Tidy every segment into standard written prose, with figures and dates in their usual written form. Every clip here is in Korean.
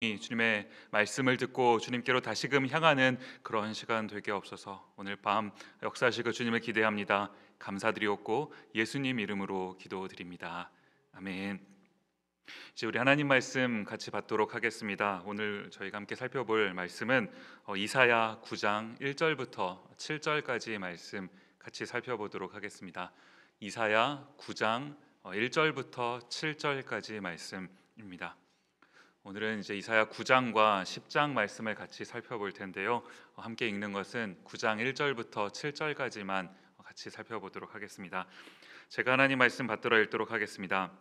주님의 말씀을 듣고 주님께로 다시금 향하는 그런 시간 되게 없어서 오늘 밤 역사하실 주님을 기대합니다. 감사드리옵고 예수님 이름으로 기도드립니다. 아멘. 이제 우리 하나님 말씀 같이 받도록 하겠습니다. 오늘 저희가 함께 살펴볼 말씀은 이사야 9장 1절부터 7절까지 말씀 같이 살펴보도록 하겠습니다. 이사야 9장 1절부터 7절까지 말씀입니다. 오늘은 이제 이사야 9장과 10장 말씀을 같이 살펴볼 텐데요. 함께 읽는 것은 9장 1절부터 7절까지만 같이 살펴보도록 하겠습니다. 제가 하나님 말씀 받들어 읽도록 하겠습니다.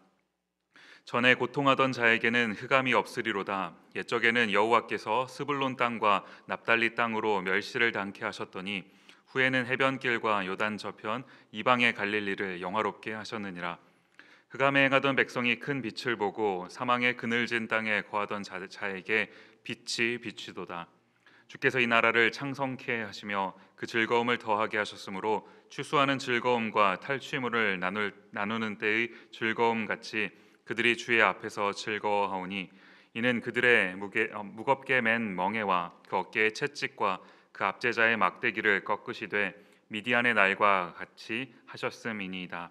전에 고통하던 자에게는 흑암이 없으리로다. 옛적에는 여호와께서 스불론 땅과 납달리 땅으로 멸시를 당케 하셨더니 후에는 해변길과 요단 저편 이방의 갈릴리를 영화롭게 하셨느니라. 흑암에 행하던 백성이 큰 빛을 보고 사망의 그늘진 땅에 거하던 자에게 빛이 비치도다. 주께서 이 나라를 창성케 하시며 그 즐거움을 더하게 하셨으므로 추수하는 즐거움과 탈취물을 나누는 때의 즐거움 같이 그들이 주의 앞에서 즐거워하오니 이는 그들의 무겁게 맨 멍에와 그 어깨의 채찍과 그 압제자의 막대기를 꺾으시되 미디안의 날과 같이 하셨음이니이다.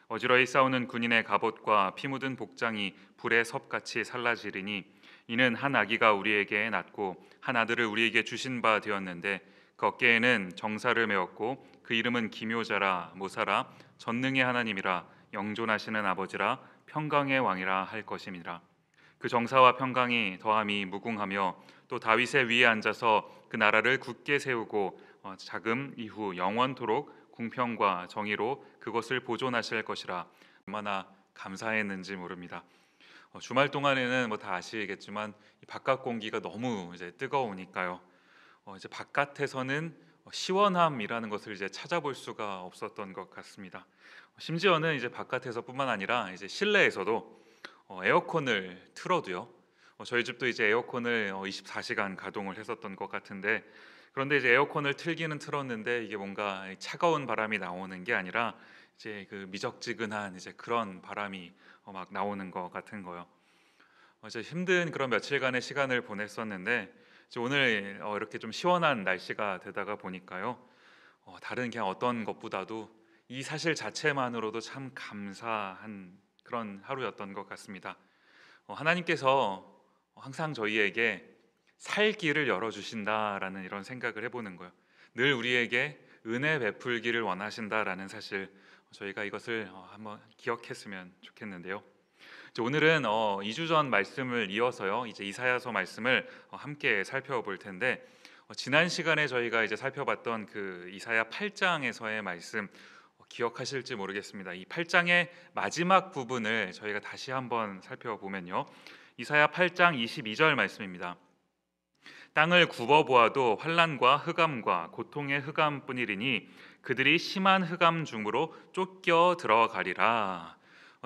어지러이 싸우는 군인의 갑옷과 피 묻은 복장이 불의 섭같이 살라지리니 이는 한 아기가 우리에게 낳고 한 아들을 우리에게 주신 바 되었는데 그 어깨에는 정사를 메었고 그 이름은 기묘자라 모사라 전능의 하나님이라 영존하시는 아버지라 평강의 왕이라 할 것임이라. 그 정사와 평강이 더함이 무궁하며 또 다윗의 위에 앉아서 그 나라를 굳게 세우고 자금 이후 영원토록 궁평과 정의로 그것을 보존하실 것이라. 얼마나 감사했는지 모릅니다. 주말 동안에는 뭐 다 아시겠지만 이 바깥 공기가 너무 이제 뜨거우니까요. 이제 바깥에서는 시원함이라는 것을 이제 찾아볼 수가 없었던 것 같습니다. 심지어는 이제 바깥에서뿐만 아니라 이제 실내에서도 에어컨을 틀어도요. 저희 집도 이제 에어컨을 24시간 가동을 했었던 것 같은데, 그런데 이제 에어컨을 틀기는 틀었는데 이게 뭔가 차가운 바람이 나오는 게 아니라 이제 그 미적지근한 이제 그런 바람이 막 나오는 것 같은 거요. 이제 힘든 그런 며칠간의 시간을 보냈었는데 이제 오늘 이렇게 좀 시원한 날씨가 되다가 보니까요. 다른 그냥 어떤 것보다도 이 사실 자체만으로도 참 감사한 그런 하루였던 것 같습니다. 하나님께서 항상 저희에게 살 길을 열어주신다라는 이런 생각을 해보는 거예요. 늘 우리에게 은혜 베풀기를 원하신다라는 사실, 저희가 이것을 한번 기억했으면 좋겠는데요. 오늘은 2주 전 말씀을 이어서요, 이제 이사야서 말씀을 함께 살펴볼 텐데, 지난 시간에 저희가 이제 살펴봤던 그 이사야 8장에서의 말씀 기억하실지 모르겠습니다. 이 8장의 마지막 부분을 저희가 다시 한번 살펴보면요, 이사야 8장 22절 말씀입니다. 땅을 굽어 보아도 환난과 흑암과 고통의 흑암뿐이리니 그들이 심한 흑암 중으로 쫓겨 들어가리라.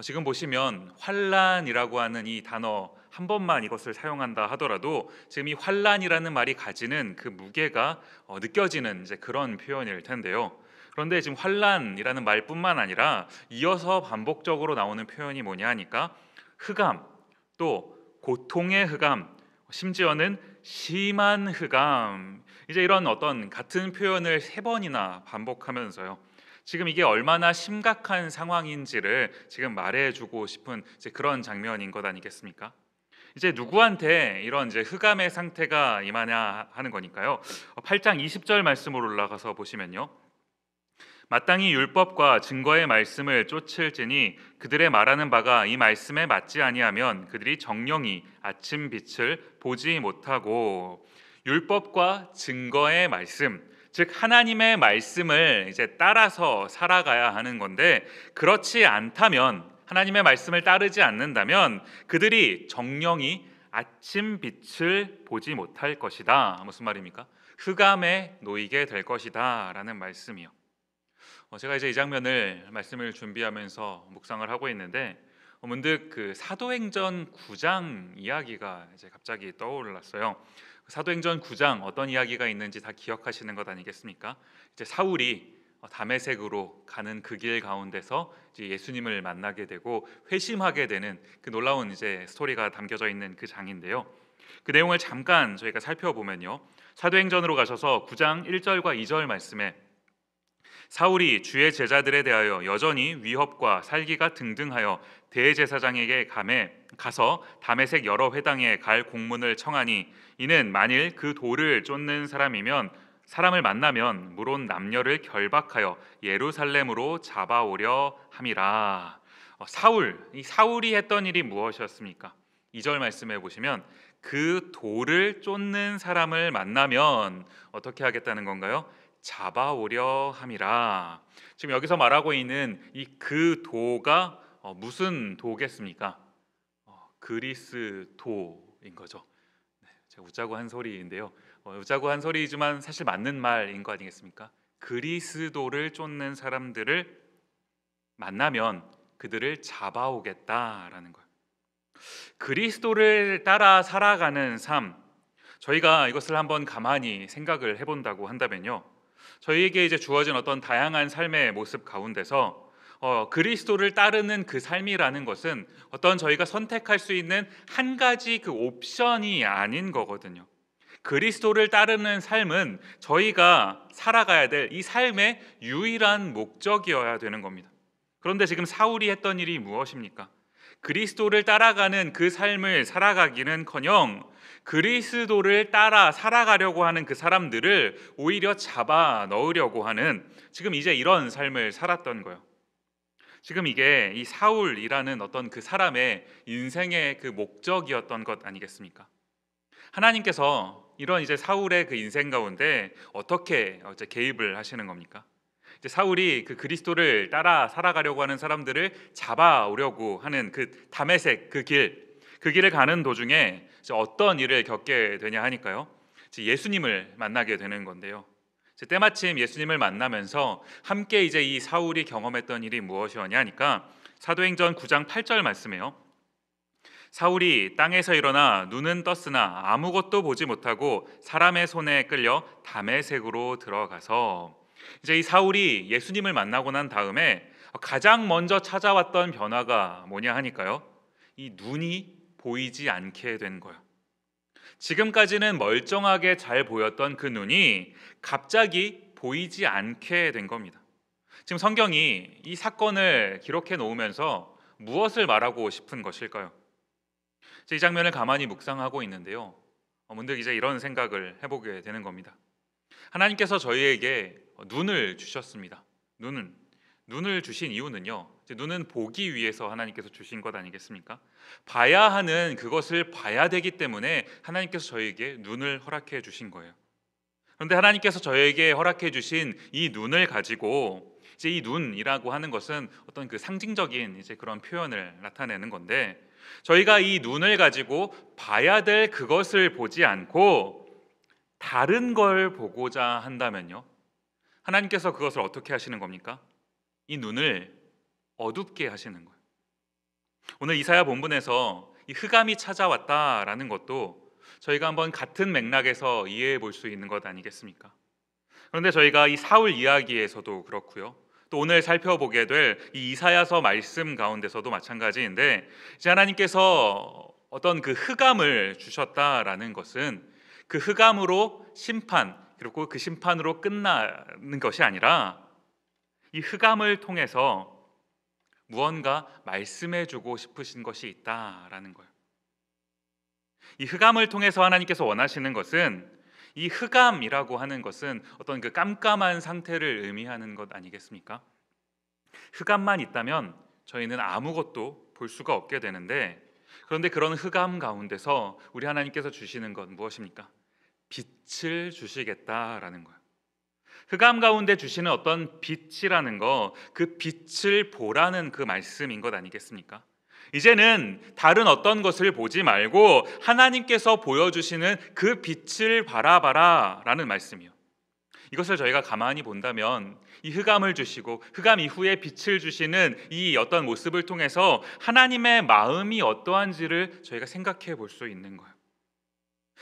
지금 보시면 환난이라고 하는 이 단어 한 번만 이것을 사용한다 하더라도 지금 이 환난이라는 말이 가지는 그 무게가 느껴지는 이제 그런 표현일 텐데요. 그런데 지금 환난이라는 말뿐만 아니라 이어서 반복적으로 나오는 표현이 뭐냐 하니까 흑암, 또 고통의 흑암, 심지어는 심한 흑암, 이제 이런 어떤 같은 표현을 세 번이나 반복하면서요, 지금 이게 얼마나 심각한 상황인지를 지금 말해주고 싶은 이제 그런 장면인 것 아니겠습니까? 이제 누구한테 이런 이제 흑암의 상태가 임하냐 하는 거니까요. 8장 20절 말씀으로 올라가서 보시면요, 마땅히 율법과 증거의 말씀을 쫓을지니 그들의 말하는 바가 이 말씀에 맞지 아니하면 그들이 정령이 아침 빛을 보지 못하고. 율법과 증거의 말씀, 즉 하나님의 말씀을 이제 따라서 살아가야 하는 건데, 그렇지 않다면, 하나님의 말씀을 따르지 않는다면 그들이 정령이 아침 빛을 보지 못할 것이다. 무슨 말입니까? 흑암에 놓이게 될 것이다 라는 말씀이요. 제가 이제 이 장면을 말씀을 준비하면서 묵상을 하고 있는데 문득 그 사도행전 9장 이야기가 이제 갑자기 떠올랐어요. 사도행전 9장 어떤 이야기가 있는지 다 기억하시는 것 아니겠습니까? 이제 사울이 다메섹으로 가는 그 길 가운데서 이제 예수님을 만나게 되고 회심하게 되는 그 놀라운 이제 스토리가 담겨져 있는 그 장인데요. 그 내용을 잠깐 저희가 살펴보면요, 사도행전으로 가셔서 9장 1절과 2절 말씀에 사울이 주의 제자들에 대하여 여전히 위협과 살기가 등등하여 대제사장에게 가서 다메섹 여러 회당에 갈 공문을 청하니, 이는 만일 그 돌을 쫓는 사람을 만나면 물론 남녀를 결박하여 예루살렘으로 잡아오려 함이라. 이 사울이 했던 일이 무엇이었습니까? 2절 말씀해 보시면 그 돌을 쫓는 사람을 만나면 어떻게 하겠다는 건가요? 잡아오려 함이라. 지금 여기서 말하고 있는 이 그 도가 무슨 도겠습니까? 그리스 도인 거죠. 네, 제가 웃자고 한 소리인데요. 웃자고 한 소리지만 사실 맞는 말인 거 아니겠습니까? 그리스도를 쫓는 사람들을 만나면 그들을 잡아오겠다라는 거예요. 그리스도를 따라 살아가는 삶, 저희가 이것을 한번 가만히 생각을 해본다고 한다면요, 저희에게 이제 주어진 어떤 다양한 삶의 모습 가운데서 그리스도를 따르는 그 삶이라는 것은 어떤 저희가 선택할 수 있는 한 가지 그 옵션이 아닌 거거든요. 그리스도를 따르는 삶은 저희가 살아가야 될 이 삶의 유일한 목적이어야 되는 겁니다. 그런데 지금 사울이 했던 일이 무엇입니까? 그리스도를 따라가는 그 삶을 살아가기는커녕 그리스도를 따라 살아가려고 하는 그 사람들을 오히려 잡아 넣으려고 하는, 지금 이제 이런 삶을 살았던 거예요. 지금 이게 이 사울이라는 어떤 그 사람의 인생의 그 목적이었던 것 아니겠습니까? 하나님께서 이런 이제 사울의 그 인생 가운데 어떻게 개입을 하시는 겁니까? 이제 사울이 그 그리스도를 따라 살아가려고 하는 사람들을 잡아오려고 하는 그 다메섹 그 길을 가는 도중에 어떤 일을 겪게 되냐 하니까요, 예수님을 만나게 되는 건데요. 때마침 예수님을 만나면서 함께 이제 이 사울이 경험했던 일이 무엇이었냐 하니까 사도행전 9장 8절 말씀이에요. 사울이 땅에서 일어나 눈은 떴으나 아무것도 보지 못하고 사람의 손에 끌려 다메섹으로 들어가서, 이제 이 사울이 예수님을 만나고 난 다음에 가장 먼저 찾아왔던 변화가 뭐냐 하니까요, 이 눈이 보이지 않게 된 거예요. 지금까지는 멀쩡하게 잘 보였던 그 눈이 갑자기 보이지 않게 된 겁니다. 지금 성경이 이 사건을 기록해 놓으면서 무엇을 말하고 싶은 것일까요? 이 장면을 가만히 묵상하고 있는데요, 문득 이제 이런 생각을 해보게 되는 겁니다. 하나님께서 저희에게 눈을 주셨습니다. 눈을 주신 이유는요, 눈은 보기 위해서 하나님께서 주신 것 아니겠습니까? 봐야 하는 그것을 봐야 되기 때문에 하나님께서 저희에게 눈을 허락해 주신 거예요. 그런데 하나님께서 저희에게 허락해 주신 이 눈을 가지고, 이제 이 눈이라고 하는 것은 어떤 그 상징적인 이제 그런 표현을 나타내는 건데, 저희가 이 눈을 가지고 봐야 될 그것을 보지 않고 다른 걸 보고자 한다면요, 하나님께서 그것을 어떻게 하시는 겁니까? 이 눈을 어둡게 하시는 거예요. 오늘 이사야 본문에서 이 흑암이 찾아왔다라는 것도 저희가 한번 같은 맥락에서 이해해 볼 수 있는 것 아니겠습니까? 그런데 저희가 이 사울 이야기에서도 그렇고요, 또 오늘 살펴보게 될 이 이사야서 말씀 가운데서도 마찬가지인데, 이제 하나님께서 어떤 그 흑암을 주셨다라는 것은 그 흑암으로 심판, 그리고 그 심판으로 끝나는 것이 아니라 이 흑암을 통해서 무언가 말씀해주고 싶으신 것이 있다라는 거예요. 이 흑암을 통해서 하나님께서 원하시는 것은, 이 흑암이라고 하는 것은 어떤 그 깜깜한 상태를 의미하는 것 아니겠습니까? 흑암만 있다면 저희는 아무것도 볼 수가 없게 되는데, 그런데 그런 흑암 가운데서 우리 하나님께서 주시는 건 무엇입니까? 빛을 주시겠다라는 거예요. 흑암 가운데 주시는 어떤 빛이라는 거, 그 빛을 보라는 그 말씀인 것 아니겠습니까? 이제는 다른 어떤 것을 보지 말고 하나님께서 보여주시는 그 빛을 바라봐라 라는 말씀이요. 이것을 저희가 가만히 본다면 이 흑암을 주시고 흑암 이후에 빛을 주시는 이 어떤 모습을 통해서 하나님의 마음이 어떠한지를 저희가 생각해 볼 수 있는 거예요.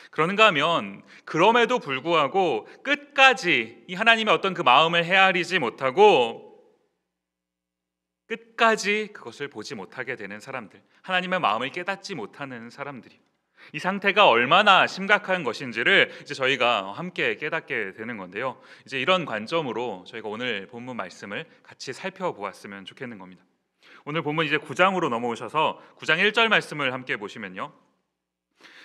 그런가 하면 그럼에도 불구하고 끝까지 이 하나님의 어떤 그 마음을 헤아리지 못하고 끝까지 그것을 보지 못하게 되는 사람들, 하나님의 마음을 깨닫지 못하는 사람들이, 이 상태가 얼마나 심각한 것인지를 이제 저희가 함께 깨닫게 되는 건데요. 이제 이런 관점으로 저희가 오늘 본문 말씀을 같이 살펴보았으면 좋겠는 겁니다. 오늘 본문 이제 9장으로 넘어오셔서 9장 1절 말씀을 함께 보시면요.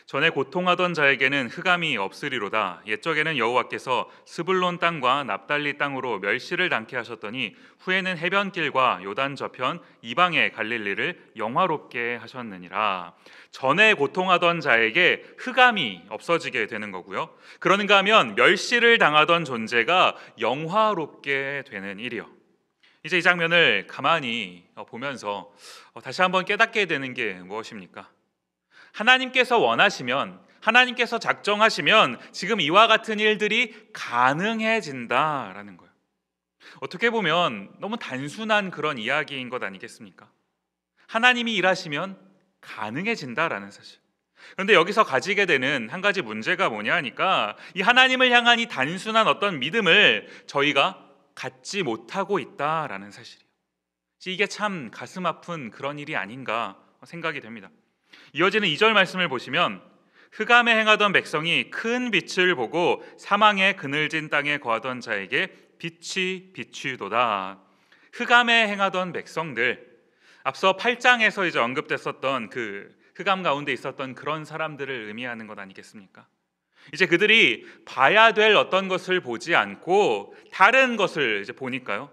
전에 고통하던 자에게는 흑암이 없으리로다. 옛적에는 여호와께서 스불론 땅과 납달리 땅으로 멸시를 당케 하셨더니 후에는 해변길과 요단 저편 이방의 갈릴리를 영화롭게 하셨느니라. 전에 고통하던 자에게 흑암이 없어지게 되는 거고요. 그런가 하면 멸시를 당하던 존재가 영화롭게 되는 일이요. 이제 이 장면을 가만히 보면서 다시 한번 깨닫게 되는 게 무엇입니까? 하나님께서 원하시면, 하나님께서 작정하시면 지금 이와 같은 일들이 가능해진다라는 거예요. 어떻게 보면 너무 단순한 그런 이야기인 것 아니겠습니까? 하나님이 일하시면 가능해진다라는 사실. 그런데 여기서 가지게 되는 한 가지 문제가 뭐냐 하니까 이 하나님을 향한 이 단순한 어떤 믿음을 저희가 갖지 못하고 있다라는 사실이에요. 이게 참 가슴 아픈 그런 일이 아닌가 생각이 됩니다. 이어지는 2절 말씀을 보시면 흑암에 행하던 백성이 큰 빛을 보고 사망의 그늘진 땅에 거하던 자에게 빛이 비추도다. 흑암에 행하던 백성들, 앞서 8장에서 이제 언급됐었던 그 흑암 가운데 있었던 그런 사람들을 의미하는 것 아니겠습니까? 이제 그들이 봐야 될 어떤 것을 보지 않고 다른 것을 이제 보니까요.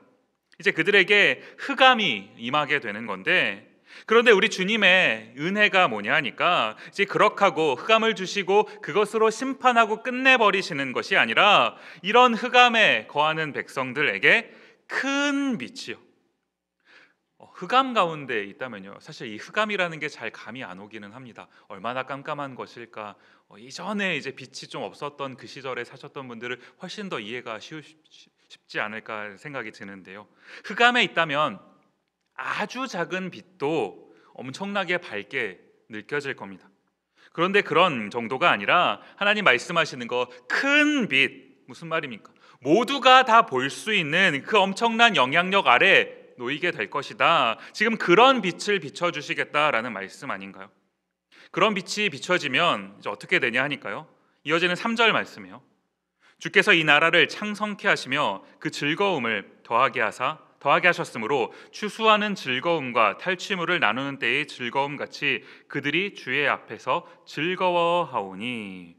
이제 그들에게 흑암이 임하게 되는 건데, 그런데 우리 주님의 은혜가 뭐냐 하니까 이제 그렇다고 흑암을 주시고 그것으로 심판하고 끝내버리시는 것이 아니라 이런 흑암에 거하는 백성들에게 큰 빛이요. 흑암 가운데 있다면요, 사실 이 흑암이라는 게 잘 감이 안 오기는 합니다. 얼마나 깜깜한 것일까. 이전에 이제 빛이 좀 없었던 그 시절에 사셨던 분들은 훨씬 더 이해가 쉽지 않을까 생각이 드는데요. 흑암에 있다면 아주 작은 빛도 엄청나게 밝게 느껴질 겁니다. 그런데 그런 정도가 아니라 하나님 말씀하시는 거 큰 빛, 무슨 말입니까? 모두가 다 볼 수 있는 그 엄청난 영향력 아래 놓이게 될 것이다. 지금 그런 빛을 비춰주시겠다라는 말씀 아닌가요? 그런 빛이 비춰지면 이제 어떻게 되냐 하니까요. 이어지는 3절 말씀이에요. 주께서 이 나라를 창성케 하시며 그 즐거움을 더하게 하셨으므로 추수하는 즐거움과 탈취물을 나누는 때의 즐거움 같이 그들이 주의 앞에서 즐거워하오니.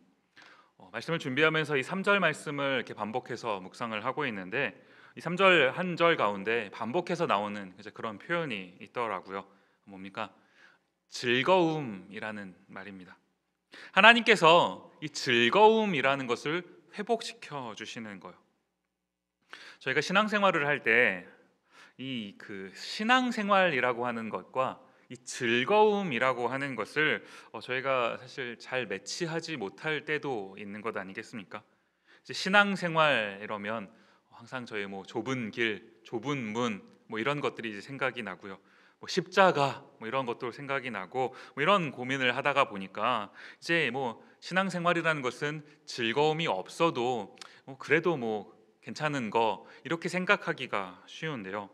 말씀을 준비하면서 이 3절 말씀을 이렇게 반복해서 묵상을 하고 있는데 이 3절 한 절 가운데 반복해서 나오는 그런 표현이 있더라고요. 뭡니까? 즐거움이라는 말입니다. 하나님께서 이 즐거움이라는 것을 회복시켜 주시는 거예요. 저희가 신앙생활을 할 때 이 신앙생활이라고 하는 것과 이 즐거움이라고 하는 것을 저희가 사실 잘 매치하지 못할 때도 있는 것 아니겠습니까? 이제 신앙생활 이러면 항상 저희 좁은 길, 좁은 문 이런 것들이 이제 생각이 나고요. 십자가 이런 것도 생각이 나고 이런 고민을 하다가 보니까 이제 신앙생활이라는 것은 즐거움이 없어도 그래도 괜찮은 거 이렇게 생각하기가 쉬운데요.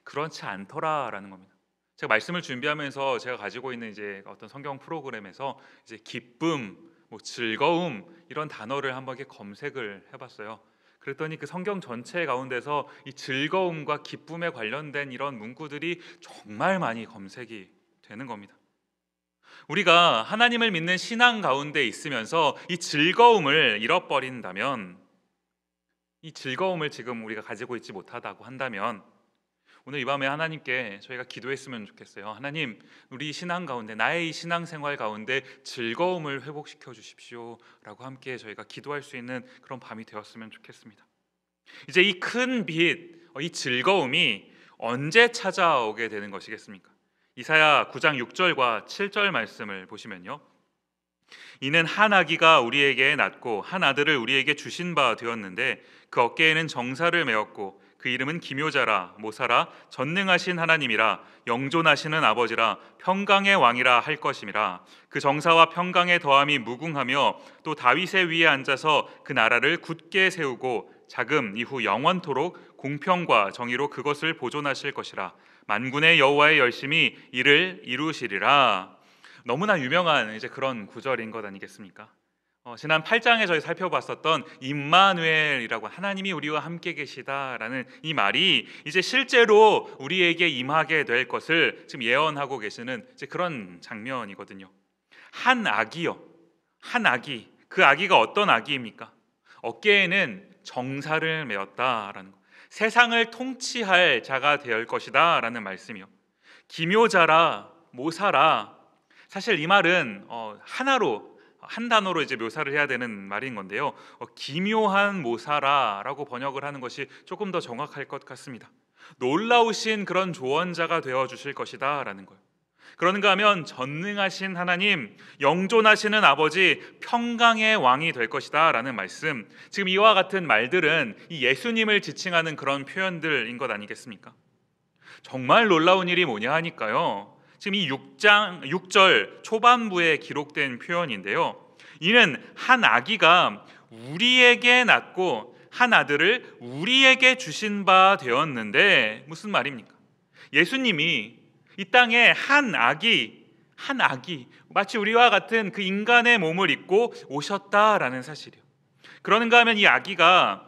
그렇지 않더라라는 겁니다. 제가 말씀을 준비하면서 제가 가지고 있는 이제 어떤 성경 프로그램에서 이제 기쁨, 즐거움 이런 단어를 한번 이렇게 검색을 해봤어요. 그랬더니 그 성경 전체 가운데서 이 즐거움과 기쁨에 관련된 이런 문구들이 정말 많이 검색이 되는 겁니다. 우리가 하나님을 믿는 신앙 가운데 있으면서 이 즐거움을 잃어버린다면, 이 즐거움을 지금 우리가 가지고 있지 못하다고 한다면 오늘 이 밤에 하나님께 저희가 기도했으면 좋겠어요. 하나님, 우리 신앙 가운데, 나의 이 신앙생활 가운데 즐거움을 회복시켜 주십시오 라고 함께 저희가 기도할 수 있는 그런 밤이 되었으면 좋겠습니다. 이제 이 큰 빛, 이 즐거움이 언제 찾아오게 되는 것이겠습니까? 이사야 9장 6절과 7절 말씀을 보시면요, 이는 한 아기가 우리에게 낳고 한 아들을 우리에게 주신 바 되었는데 그 어깨에는 정사를 메었고 그 이름은 기묘자라, 모사라, 전능하신 하나님이라, 영존하시는 아버지라, 평강의 왕이라 할 것임이라. 그 정사와 평강의 더함이 무궁하며 또 다윗의 위에 앉아서 그 나라를 굳게 세우고 자금 이후 영원토록 공평과 정의로 그것을 보존하실 것이라. 만군의 여호와의 열심히 이를 이루시리라. 너무나 유명한 이제 그런 구절인 것 아니겠습니까? 지난 8장에 저희 살펴봤었던 임마누엘이라고 하나님이 우리와 함께 계시다라는 이 말이 이제 실제로 우리에게 임하게 될 것을 지금 예언하고 계시는 이제 그런 장면이거든요. 한 아기요, 한 아기. 그 아기가 어떤 아기입니까? 어깨에는 정사를 메었다라는 것. 세상을 통치할 자가 될 것이다라는 말씀이요. 기묘자라, 모사라. 사실 이 말은 하나로 한 단어로 이제 묘사를 해야 되는 말인 건데요. 기묘한 모사라라고 번역을 하는 것이 조금 더 정확할 것 같습니다. 놀라우신 그런 조언자가 되어 주실 것이다라는 거예요. 그런가 하면 전능하신 하나님, 영존하시는 아버지, 평강의 왕이 될 것이다라는 말씀. 지금 이와 같은 말들은 이 예수님을 지칭하는 그런 표현들인 것 아니겠습니까? 정말 놀라운 일이 뭐냐 하니까요. 지금 이 6절 초반부에 기록된 표현인데요. 이는 한 아기가 우리에게 낳고 한 아들을 우리에게 주신 바 되었는데, 무슨 말입니까? 예수님이 이 땅에 한 아기 마치 우리와 같은 그 인간의 몸을 입고 오셨다라는 사실이요. 그런가 하면 이 아기가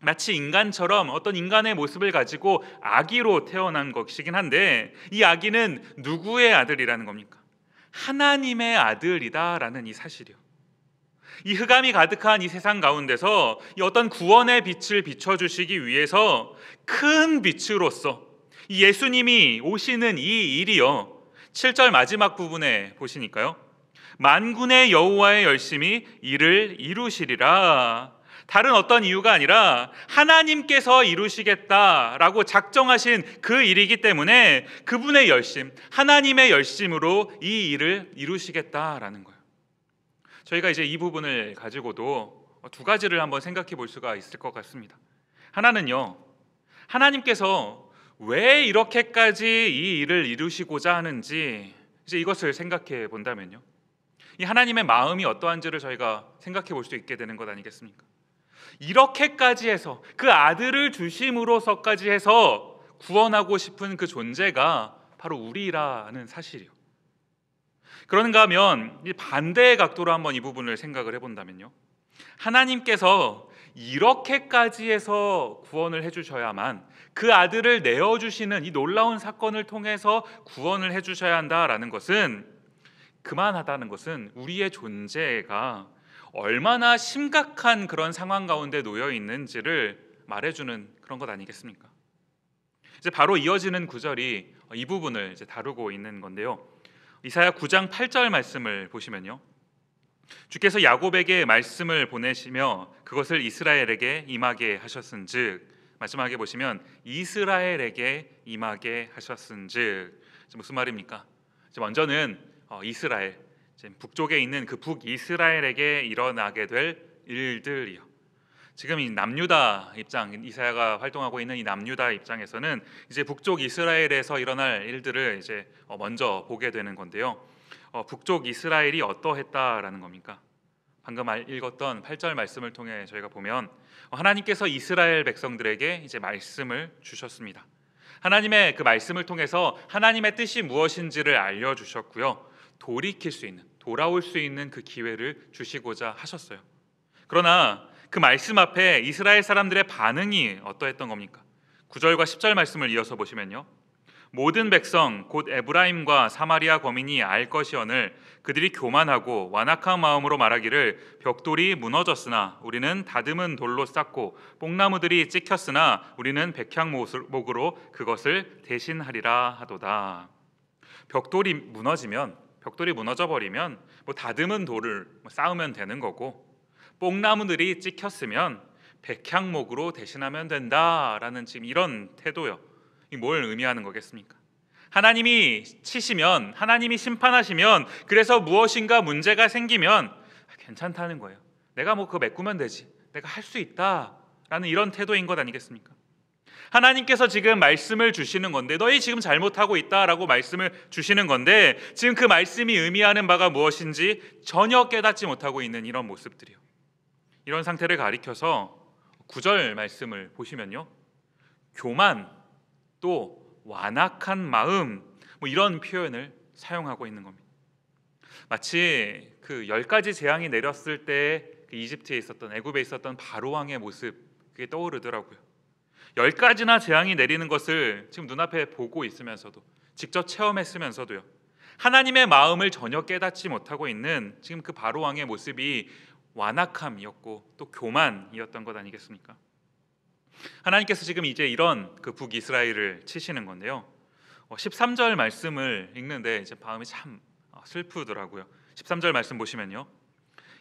마치 인간처럼 어떤 인간의 모습을 가지고 아기로 태어난 것이긴 한데, 이 아기는 누구의 아들이라는 겁니까? 하나님의 아들이다라는 이 사실이요. 이 흑암이 가득한 이 세상 가운데서 이 어떤 구원의 빛을 비춰주시기 위해서 큰 빛으로서 이 예수님이 오시는 이 일이요, 7절 마지막 부분에 보시니까요, 만군의 여호와의 열심히 이를 이루시리라. 다른 어떤 이유가 아니라 하나님께서 이루시겠다라고 작정하신 그 일이기 때문에 그분의 열심, 하나님의 열심으로 이 일을 이루시겠다라는 거예요. 저희가 이제 이 부분을 가지고도 두 가지를 한번 생각해 볼 수가 있을 것 같습니다. 하나는요, 하나님께서 왜 이렇게까지 이 일을 이루시고자 하는지 이제 이것을 생각해 본다면요, 이 하나님의 마음이 어떠한지를 저희가 생각해 볼 수 있게 되는 것 아니겠습니까? 이렇게까지 해서 그 아들을 주심으로서까지 해서 구원하고 싶은 그 존재가 바로 우리라는 사실이요. 그런가 하면 이 반대의 각도로 한번 이 부분을 생각을 해본다면요, 하나님께서 이렇게까지 해서 구원을 해주셔야만, 그 아들을 내어주시는 이 놀라운 사건을 통해서 구원을 해주셔야 한다라는 것은, 그만하다는 것은 우리의 존재가 얼마나 심각한 그런 상황 가운데 놓여 있는지를 말해주는 그런 것 아니겠습니까? 이제 바로 이어지는 구절이 이 부분을 이제 다루고 있는 건데요. 이사야 9장 8절 말씀을 보시면요, 주께서 야곱에게 말씀을 보내시며 그것을 이스라엘에게 임하게 하셨은즉, 마지막에 보시면 이스라엘에게 임하게 하셨은즉, 무슨 말입니까? 먼저는 이스라엘, 북쪽에 있는 그 북이스라엘에게 일어나게 될 일들이요. 지금 이 남유다 입장, 이사야가 활동하고 있는 이 남유다 입장에서는 이제 북쪽 이스라엘에서 일어날 일들을 이제 먼저 보게 되는 건데요. 북쪽 이스라엘이 어떠했다라는 겁니까? 방금 읽었던 8절 말씀을 통해 저희가 보면 하나님께서 이스라엘 백성들에게 이제 말씀을 주셨습니다. 하나님의 그 말씀을 통해서 하나님의 뜻이 무엇인지를 알려주셨고요, 돌이킬 수 있는, 돌아올 수 있는 그 기회를 주시고자 하셨어요. 그러나 그 말씀 앞에 이스라엘 사람들의 반응이 어떠했던 겁니까? 9절과 10절 말씀을 이어서 보시면요, 모든 백성 곧 에브라임과 사마리아 거민이 알 것이오늘 그들이 교만하고 완악한 마음으로 말하기를 벽돌이 무너졌으나 우리는 다듬은 돌로 쌓고 뽕나무들이 찍혔으나 우리는 백향목으로 그것을 대신하리라 하도다. 벽돌이 무너져 버리면 다듬은 돌을 쌓으면 되는 거고, 뽕나무들이 찍혔으면 백향목으로 대신하면 된다라는 지금 이런 태도요. 이 뭘 의미하는 거겠습니까? 하나님이 치시면, 하나님이 심판하시면, 그래서 무엇인가 문제가 생기면 괜찮다는 거예요. 내가 그거 메꾸면 되지, 내가 할 수 있다라는 이런 태도인 것 아니겠습니까? 하나님께서 지금 말씀을 주시는 건데, 너희 지금 잘못하고 있다라고 말씀을 주시는 건데, 지금 그 말씀이 의미하는 바가 무엇인지 전혀 깨닫지 못하고 있는 이런 모습들이요. 이런 상태를 가리켜서 9절 말씀을 보시면요, 교만 또 완악한 마음, 이런 표현을 사용하고 있는 겁니다. 마치 그 10가지 재앙이 내렸을 때 그 이집트에 있었던, 애굽에 있었던 바로 왕의 모습, 그게 떠오르더라고요. 10가지나 재앙이 내리는 것을 지금 눈앞에 보고 있으면서도, 직접 체험했으면서도요, 하나님의 마음을 전혀 깨닫지 못하고 있는 지금 그 바로 왕의 모습이 완악함이었고 또 교만이었던 것 아니겠습니까? 하나님께서 지금 이제 이런 그 북이스라엘을 치시는 건데요. 13절 말씀을 읽는데 이제 마음이 참 슬프더라고요. 13절 말씀 보시면요,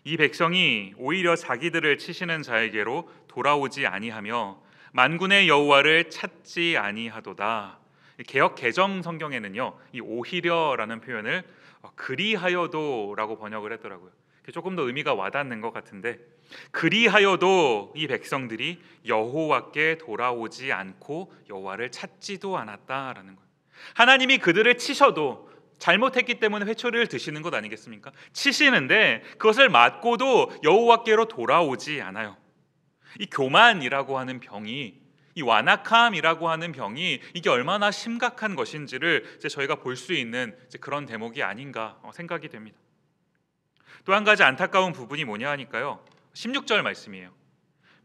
이 백성이 오히려 자기들을 치시는 자에게로 돌아오지 아니하며 만군의 여호와를 찾지 아니하도다. 개역 개정 성경에는요, 이 오히려라는 표현을 그리하여도라고 번역을 했더라고요. 조금 더 의미가 와닿는 것 같은데, 그리하여도 이 백성들이 여호와께 돌아오지 않고 여호와를 찾지도 않았다라는 거예요. 하나님이 그들을 치셔도 잘못했기 때문에 회초리를 드시는 것 아니겠습니까? 치시는데 그것을 맞고도 여호와께로 돌아오지 않아요. 이 교만이라고 하는 병이, 이 완악함이라고 하는 병이 이게 얼마나 심각한 것인지를 이제 저희가 볼 수 있는 이제 그런 대목이 아닌가 생각이 됩니다. 또 한 가지 안타까운 부분이 뭐냐 하니까요, 16절 말씀이에요.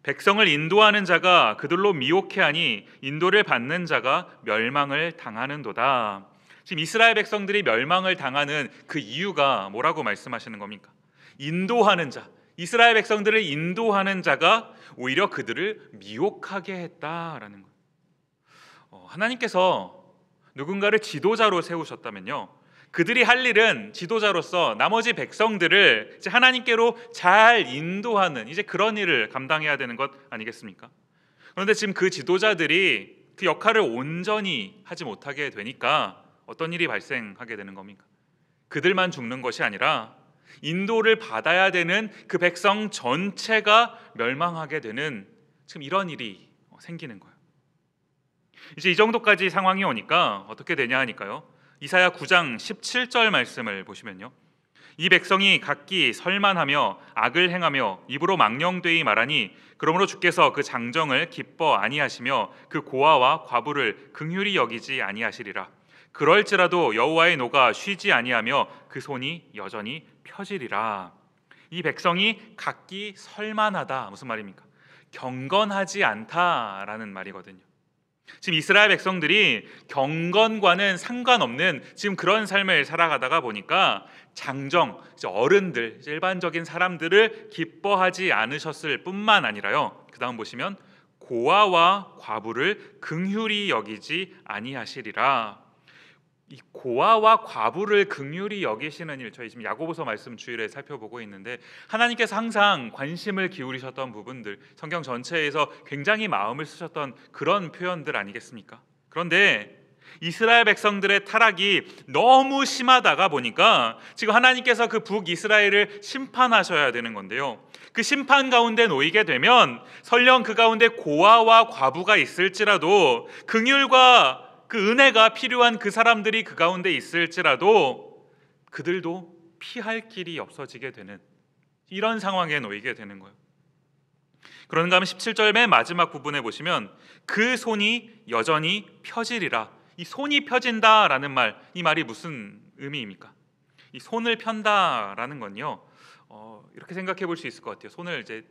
백성을 인도하는 자가 그들로 미혹해하니 인도를 받는 자가 멸망을 당하는도다. 지금 이스라엘 백성들이 멸망을 당하는 그 이유가 뭐라고 말씀하시는 겁니까? 인도하는 자, 이스라엘 백성들을 인도하는 자가 오히려 그들을 미혹하게 했다라는 거예요. 하나님께서 누군가를 지도자로 세우셨다면요, 그들이 할 일은 지도자로서 나머지 백성들을 이제 하나님께로 잘 인도하는 이제 그런 일을 감당해야 되는 것 아니겠습니까? 그런데 지금 그 지도자들이 그 역할을 온전히 하지 못하게 되니까 어떤 일이 발생하게 되는 겁니까? 그들만 죽는 것이 아니라 인도를 받아야 되는 그 백성 전체가 멸망하게 되는 지금 이런 일이 생기는 거예요. 이제 이 정도까지 상황이 오니까 어떻게 되냐 하니까요, 이사야 9장 17절 말씀을 보시면요, 이 백성이 각기 설만하며 악을 행하며 입으로 망령되이 말하니 그러므로 주께서 그 장정을 기뻐 아니하시며 그 고아와 과부를 긍휼히 여기지 아니하시리라. 그럴지라도 여호와의 노가 쉬지 아니하며 그 손이 여전히 펴지리라. 이 백성이 각기 설만하다, 무슨 말입니까? 경건하지 않다라는 말이거든요. 지금 이스라엘 백성들이 경건과는 상관없는 지금 그런 삶을 살아가다가 보니까 장정, 어른들, 일반적인 사람들을 기뻐하지 않으셨을 뿐만 아니라요, 그 다음 보시면 고아와 과부를 긍휼히 여기지 아니하시리라. 이 고아와 과부를 긍휼히 여기시는 일, 저희 지금 야고보서 말씀 주일에 살펴보고 있는데 하나님께서 항상 관심을 기울이셨던 부분들, 성경 전체에서 굉장히 마음을 쓰셨던 그런 표현들 아니겠습니까? 그런데 이스라엘 백성들의 타락이 너무 심하다가 보니까 지금 하나님께서 그 북이스라엘을 심판하셔야 되는 건데요, 그 심판 가운데 놓이게 되면 설령 그 가운데 고아와 과부가 있을지라도, 긍휼과 그 은혜가 필요한 그 사람들이 그 가운데 있을지라도 그들도 피할 길이 없어지게 되는 이런 상황에 놓이게 되는 거예요. 그런가 하면 17절 맨 마지막 부분에 보시면 그 손이 여전히 펴지리라. 이 손이 펴진다라는 말, 이 말이 무슨 의미입니까? 이 손을 편다라는 건요, 이렇게 생각해 볼 수 있을 것 같아요. 손을 이제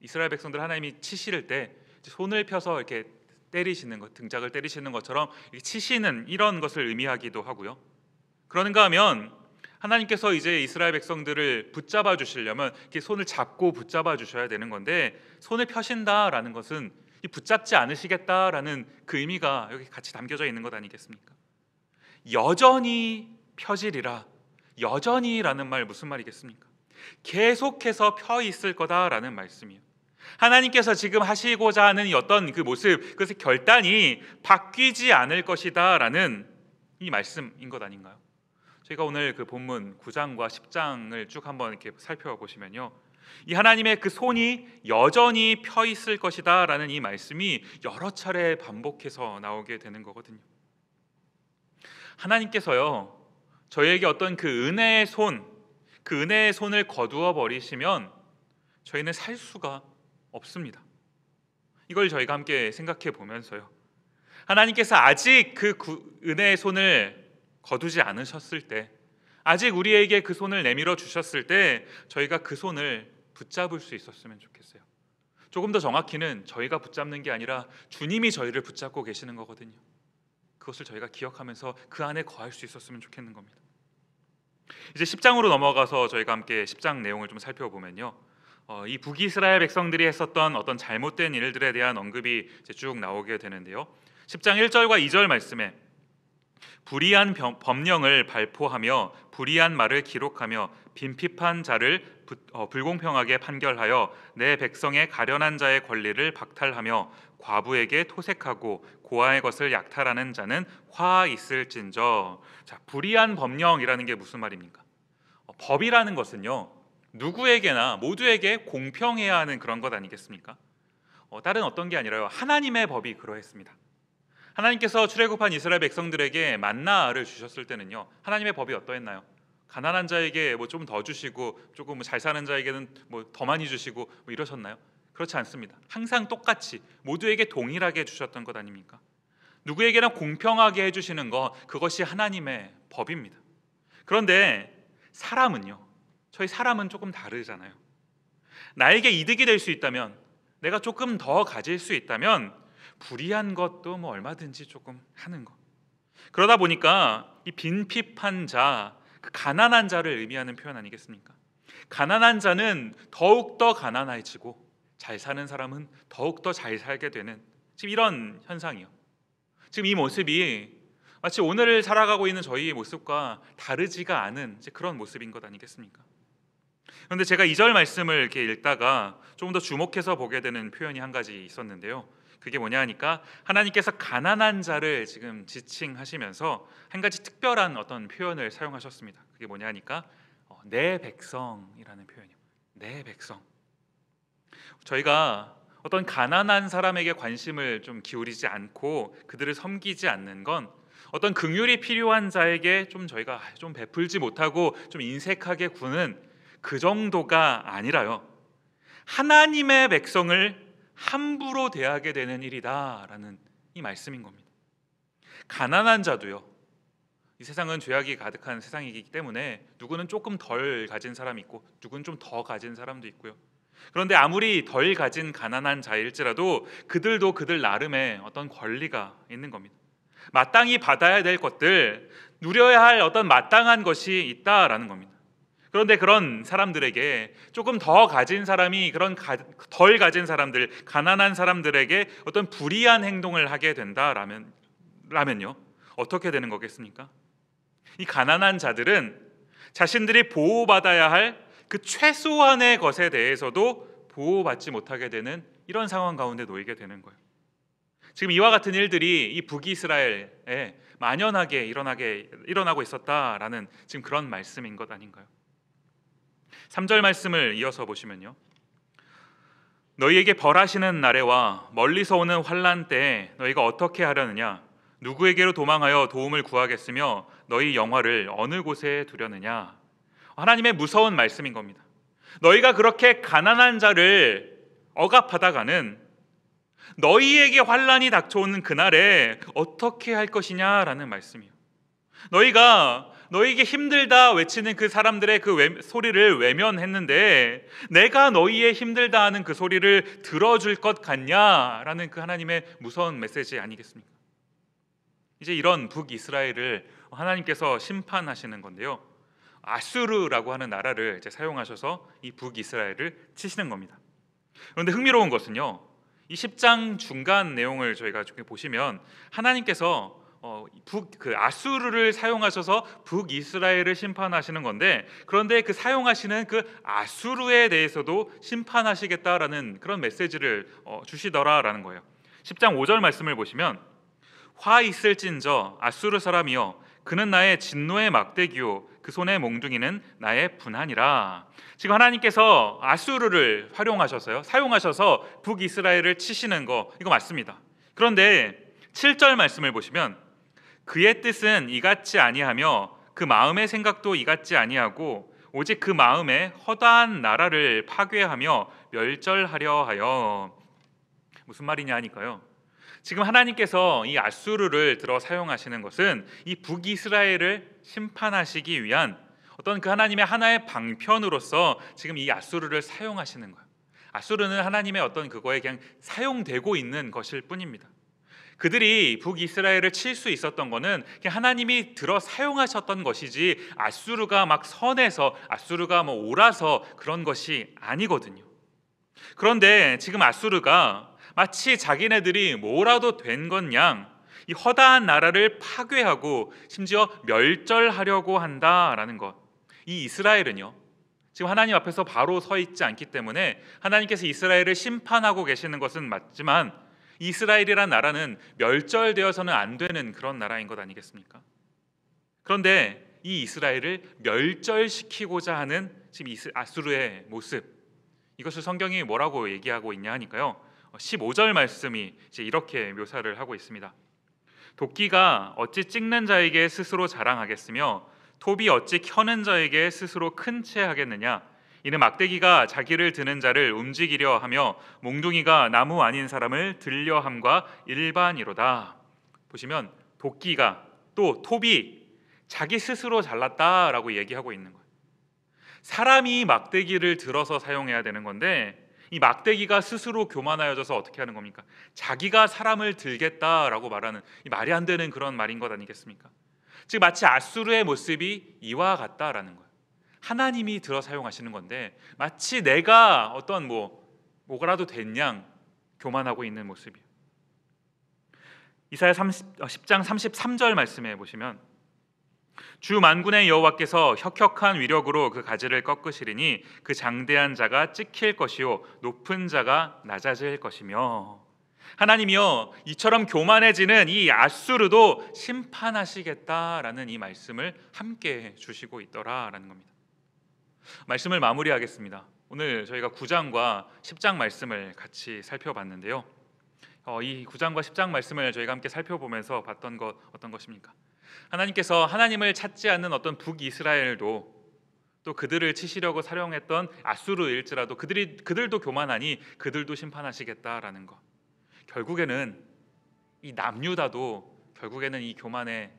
이스라엘 백성들 하나님이 치실 때 손을 펴서 이렇게 때리시는 것, 등짝을 때리시는 것처럼 치시는 이런 것을 의미하기도 하고요. 그런가 하면 하나님께서 이제 이스라엘 백성들을 붙잡아 주시려면 이렇게 손을 잡고 붙잡아 주셔야 되는 건데, 손을 펴신다라는 것은 붙잡지 않으시겠다라는 그 의미가 여기 같이 담겨져 있는 것 아니겠습니까? 여전히 펴지리라. 여전히라는 말 무슨 말이겠습니까? 계속해서 펴 있을 거다라는 말씀이에요. 하나님께서 지금 하시고자 하는 어떤 그 모습, 그것의 결단이 바뀌지 않을 것이다라는 이 말씀인 것 아닌가요? 저희가 오늘 그 본문 9장과 10장을 쭉 한번 이렇게 살펴보시면요, 이 하나님의 그 손이 여전히 펴 있을 것이다라는 이 말씀이 여러 차례 반복해서 나오게 되는 거거든요. 하나님께서요, 저희에게 어떤 그 은혜의 손, 그 은혜의 손을 거두어 버리시면 저희는 살 수가 없습니다. 이걸 저희가 함께 생각해 보면서요, 하나님께서 아직 그 은혜의 손을 거두지 않으셨을 때, 아직 우리에게 그 손을 내밀어 주셨을 때 저희가 그 손을 붙잡을 수 있었으면 좋겠어요. 조금 더 정확히는 저희가 붙잡는 게 아니라 주님이 저희를 붙잡고 계시는 거거든요. 그것을 저희가 기억하면서 그 안에 거할 수 있었으면 좋겠는 겁니다. 이제 10장으로 넘어가서 저희가 함께 10장 내용을 좀 살펴보면요, 이 북이스라엘 백성들이 했었던 어떤 잘못된 일들에 대한 언급이 이제 쭉 나오게 되는데요. 10장 1절과 2절 말씀에 불의한 법령을 발포하며 불의한 말을 기록하며 빈핍한 자를 불공평하게 판결하여 내 백성의 가련한 자의 권리를 박탈하며 과부에게 토색하고 고아의 것을 약탈하는 자는 화 있을진저. 자, 불의한 법령이라는 게 무슨 말입니까? 법이라는 것은요, 누구에게나 모두에게 공평해야 하는 그런 것 아니겠습니까? 다른 어떤 게 아니라요, 하나님의 법이 그러했습니다. 하나님께서 출애굽한 이스라엘 백성들에게 만나를 주셨을 때는요, 하나님의 법이 어떠했나요? 가난한 자에게 뭐 좀 더 주시고 조금 잘 사는 자에게는 뭐 더 많이 주시고 뭐 이러셨나요? 그렇지 않습니다. 항상 똑같이 모두에게 동일하게 주셨던 것 아닙니까? 누구에게나 공평하게 해주시는 것, 그것이 하나님의 법입니다. 그런데 사람은요, 저희 사람은 조금 다르잖아요. 나에게 이득이 될 수 있다면, 내가 조금 더 가질 수 있다면 불의한 것도 뭐 얼마든지 조금 하는 것. 그러다 보니까 이 빈핍한 자, 그 가난한 자를 의미하는 표현 아니겠습니까? 가난한 자는 더욱더 가난해지고 잘 사는 사람은 더욱더 잘 살게 되는 지금 이런 현상이요. 지금 이 모습이 마치 오늘을 살아가고 있는 저희의 모습과 다르지가 않은 그런 모습인 것 아니겠습니까? 그런데 제가 2절 말씀을 이렇게 읽다가 조금 더 주목해서 보게 되는 표현이 한 가지 있었는데요. 그게 뭐냐 하니까 하나님께서 가난한 자를 지금 지칭하시면서 한 가지 특별한 어떤 표현을 사용하셨습니다. 그게 뭐냐 하니까 내 백성이라는 표현이요. 내 백성. 저희가 어떤 가난한 사람에게 관심을 좀 기울이지 않고 그들을 섬기지 않는 건 어떤 긍휼이 필요한 자에게 좀 저희가 좀 베풀지 못하고 좀 인색하게 구는 그 정도가 아니라요, 하나님의 백성을 함부로 대하게 되는 일이다라는 이 말씀인 겁니다. 가난한 자도요, 이 세상은 죄악이 가득한 세상이기 때문에 누구는 조금 덜 가진 사람이 있고 누구는 좀 더 가진 사람도 있고요. 그런데 아무리 덜 가진 가난한 자일지라도 그들도 그들 나름의 어떤 권리가 있는 겁니다. 마땅히 받아야 될 것들, 누려야 할 어떤 마땅한 것이 있다라는 겁니다. 그런데 그런 사람들에게 조금 더 가진 사람이 그런 덜 가진 사람들, 가난한 사람들에게 어떤 불의한 행동을 하게 된다라면요, 어떻게 되는 거겠습니까? 이 가난한 자들은 자신들이 보호받아야 할 그 최소한의 것에 대해서도 보호받지 못하게 되는 이런 상황 가운데 놓이게 되는 거예요. 지금 이와 같은 일들이 이 북이스라엘에 만연하게 일어나고 있었다라는 지금 그런 말씀인 것 아닌가요? 3절 말씀을 이어서 보시면요, 너희에게 벌하시는 날에와 멀리서 오는 환난 때에 너희가 어떻게 하려느냐? 누구에게로 도망하여 도움을 구하겠으며 너희 영화를 어느 곳에 두려느냐? 하나님의 무서운 말씀인 겁니다. 너희가 그렇게 가난한 자를 억압하다가는 너희에게 환난이 닥쳐오는 그날에 어떻게 할 것이냐라는 말씀이에요. 너희가 너희에게 힘들다 외치는 그 사람들의 그 소리를 외면했는데 내가 너희의 힘들다 하는 그 소리를 들어줄 것 같냐라는 그 하나님의 무서운 메시지 아니겠습니까? 이제 이런 북이스라엘을 하나님께서 심판하시는 건데요, 아수르라고 하는 나라를 이제 사용하셔서 이 북이스라엘을 치시는 겁니다. 그런데 흥미로운 것은요, 이 10장 중간 내용을 저희가 보시면 하나님께서 아수르를 사용하셔서 북이스라엘을 심판하시는 건데, 그런데 그 사용하시는 그 아수르에 대해서도 심판하시겠다라는 그런 메시지를 주시더라라는 거예요. 10장 5절 말씀을 보시면 화 있을진저 아수르 사람이여 그는 나의 진노의 막대기요 그 손의 몽둥이는 나의 분한이라. 지금 하나님께서 아수르를 사용하셔서 북이스라엘을 치시는 거 이거 맞습니다. 그런데 7절 말씀을 보시면 그의 뜻은 이같지 아니하며 그 마음의 생각도 이같지 아니하고 오직 그 마음에 허다한 나라를 파괴하며 멸절하려 하여. 무슨 말이냐 하니까요, 지금 하나님께서 이 아수르를 들어 사용하시는 것은 이 북이스라엘을 심판하시기 위한 어떤 그 하나님의 하나의 방편으로서 지금 이 아수르를 사용하시는 거예요. 아수르는 하나님의 어떤 그거에 그냥 사용되고 있는 것일 뿐입니다. 그들이 북이스라엘을 칠 수 있었던 거는 그냥 하나님이 들어 사용하셨던 것이지 아수르가 막 선해서, 아수르가 뭐 옳아서 그런 것이 아니거든요. 그런데 지금 아수르가 마치 자기네들이 뭐라도 된 것 양 이 허다한 나라를 파괴하고 심지어 멸절하려고 한다라는 것. 이 이스라엘은요, 지금 하나님 앞에서 바로 서 있지 않기 때문에 하나님께서 이스라엘을 심판하고 계시는 것은 맞지만 이스라엘이란 나라는 멸절되어서는 안 되는 그런 나라인 것 아니겠습니까? 그런데 이 이스라엘을 멸절시키고자 하는 지금 아수르의 모습, 이것을 성경이 뭐라고 얘기하고 있냐 하니까요, 15절 말씀이 이제 이렇게 묘사를 하고 있습니다. 도끼가 어찌 찍는 자에게 스스로 자랑하겠으며 톱이 어찌 켜는 자에게 스스로 큰 채 하겠느냐. 이는 막대기가 자기를 드는 자를 움직이려 하며 몽둥이가 나무 아닌 사람을 들려 함과 일반이로다. 보시면 도끼가 또 톱이 자기 스스로 잘났다라고 얘기하고 있는 거예요. 사람이 막대기를 들어서 사용해야 되는 건데 이 막대기가 스스로 교만하여져서 어떻게 하는 겁니까? 자기가 사람을 들겠다라고 말하는, 이 말이 안 되는 그런 말인 것 아니겠습니까? 즉 마치 아수르의 모습이 이와 같다라는 거예요. 하나님이 들어 사용하시는 건데 마치 내가 어떤 뭐라도 된 양 교만하고 있는 모습이에요. 이사야 10장 33절 말씀에 보시면 주 만군의 여호와께서 혁혁한 위력으로 그 가지를 꺾으시리니 그 장대한 자가 찍힐 것이요 높은 자가 낮아질 것이며. 하나님이요, 이처럼 교만해지는 이 아수르도 심판하시겠다라는 이 말씀을 함께 주시고 있더라라는 겁니다. 말씀을 마무리하겠습니다. 오늘 저희가 9장과 10장 말씀을 같이 살펴봤는데요, 이 9장과 10장 말씀을 저희가 함께 살펴보면서 봤던 것 어떤 것입니까? 하나님께서 하나님을 찾지 않는 어떤 북이스라엘도, 또 그들을 치시려고 사용했던 아수르일지라도 그들도 교만하니 그들도 심판하시겠다라는 것. 결국에는 이 남유다도 결국에는 이 교만의